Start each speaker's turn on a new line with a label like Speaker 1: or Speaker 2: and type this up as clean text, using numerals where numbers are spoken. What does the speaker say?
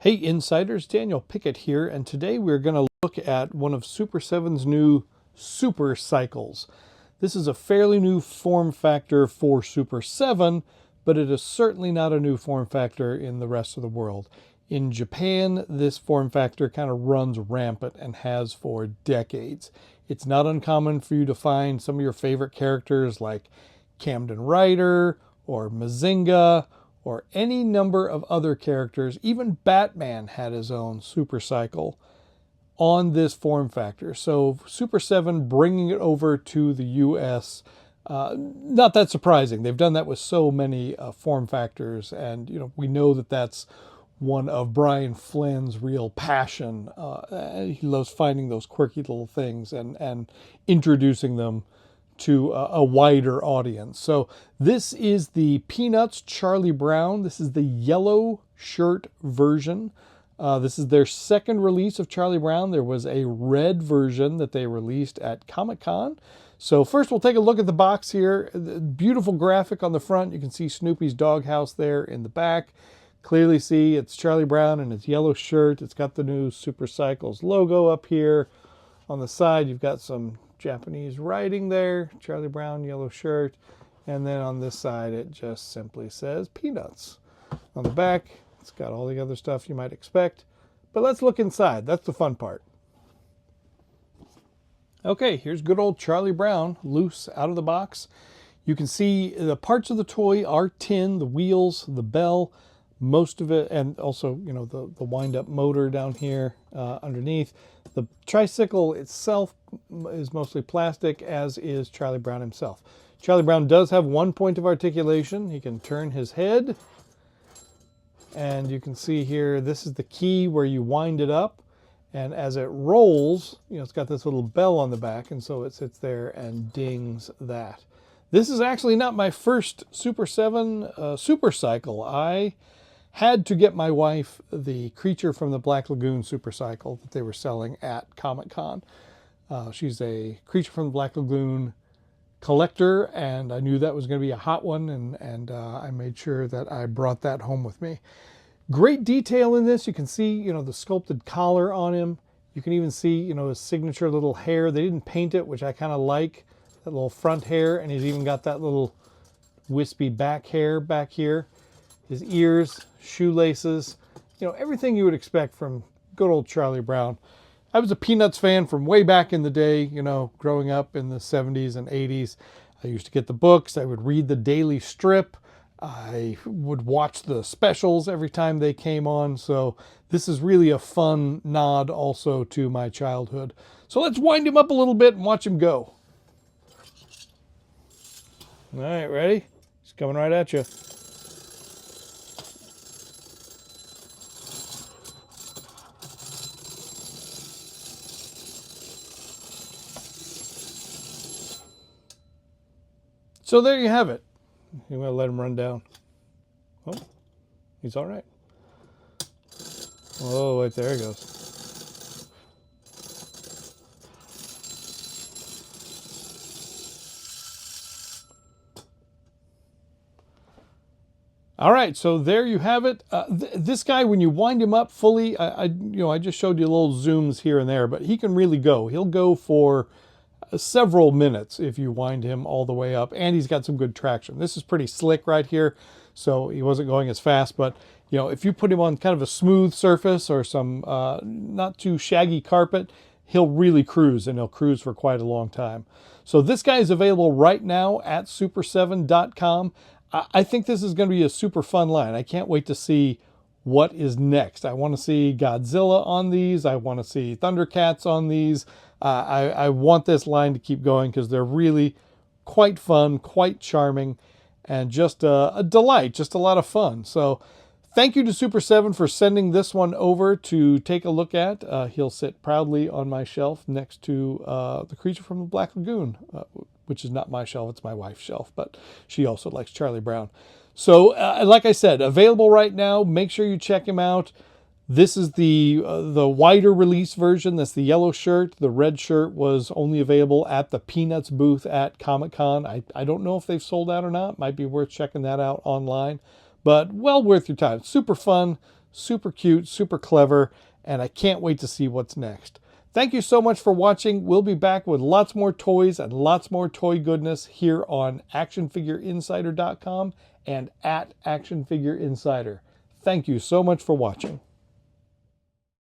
Speaker 1: Hey Insiders, Daniel Pickett here, and today we're going to look at one of Super7's new Super Cycles. This is a fairly new form factor for Super 7, but it is certainly not a new form factor in the rest of the world. In Japan, this form factor kind of runs rampant and has for decades. It's not uncommon for you to find some of your favorite characters like Camden Ryder or Mazinga, or any number of other characters. Even Batman had his own super cycle on this form factor. So Super 7 bringing it over to the US, not that surprising. They've done that with so many form factors, and we know that that's one of Brian Flynn's real passion. He loves finding those quirky little things and introducing them to a wider audience. So this is the Peanuts Charlie Brown. This is the yellow shirt version. This is their second release of Charlie Brown. There was a red version that they released at Comic-Con. So first we'll take a look at the box here. The beautiful graphic on the front. You can see Snoopy's doghouse there in the back. Clearly see it's Charlie Brown in his yellow shirt. It's got the new Super Cycles logo up here. On the side you've got some Japanese writing there, Charlie Brown, yellow shirt, and then on this side it just simply says Peanuts. On the back, it's got all the other stuff you might expect, but let's look inside. That's the fun part. Okay, here's good old Charlie Brown, loose out of the box. You can see the parts of the toy are tin, the wheels, the bell, most of it, and also, the wind-up motor down here underneath. The tricycle itself is mostly plastic, as is Charlie Brown himself. Charlie Brown does have one point of articulation. He can turn his head, and you can see here, this is the key where you wind it up, and as it rolls, it's got this little bell on the back, and so it sits there and dings that. This is actually not my first Super 7 Super Cycle. I had to get my wife the Creature from the Black Lagoon Super Cycle that they were selling at Comic-Con. She's a Creature from the Black Lagoon collector, and I knew that was going to be a hot one, and I made sure that I brought that home with me. Great detail in this. You can see, the sculpted collar on him. You can even see, his signature little hair. They didn't paint it, which I kind of like, that little front hair, and he's even got that little wispy back hair back here. His ears, shoelaces, everything you would expect from good old Charlie Brown. I was a Peanuts fan from way back in the day, growing up in the 70s and 80s. I used to get the books. I would read the daily strip. I would watch the specials every time they came on. So this is really a fun nod also to my childhood. So let's wind him up a little bit and watch him go. All right, ready? He's coming right at you. So there you have it. I'm going to let him run down. Oh, he's all right. Oh, wait, there he goes. All right, so there you have it. This guy, when you wind him up fully, I just showed you little zooms here and there, but he can really go. He'll go for several minutes if you wind him all the way up, and he's got some good traction. This is pretty slick right here, so he wasn't going as fast, but if you put him on kind of a smooth surface or some not too shaggy carpet, he'll really cruise, and he'll cruise for quite a long time. So this guy is available right now at super7.com. I think this is going to be a super fun line. I can't wait to see what is next. I want to see Godzilla on these. I want to see Thundercats on these. I want this line to keep going because they're really quite fun, quite charming, and just a delight, just a lot of fun. So thank you to Super 7 for sending this one over to take a look at. He'll sit proudly on my shelf next to the Creature from the Black Lagoon, which is not my shelf, it's my wife's shelf, but she also likes Charlie Brown. So like I said, available right now. Make sure you check him out. This is the wider release version. That's the yellow shirt. The red shirt was only available at the Peanuts booth at Comic-Con. I don't know if they've sold out or not. Might be worth checking that out online. But well worth your time. Super fun, super cute, super clever, and I can't wait to see what's next. Thank you so much for watching. We'll be back with lots more toys and lots more toy goodness here on actionfigureinsider.com and at actionfigureinsider. Thank you so much for watching.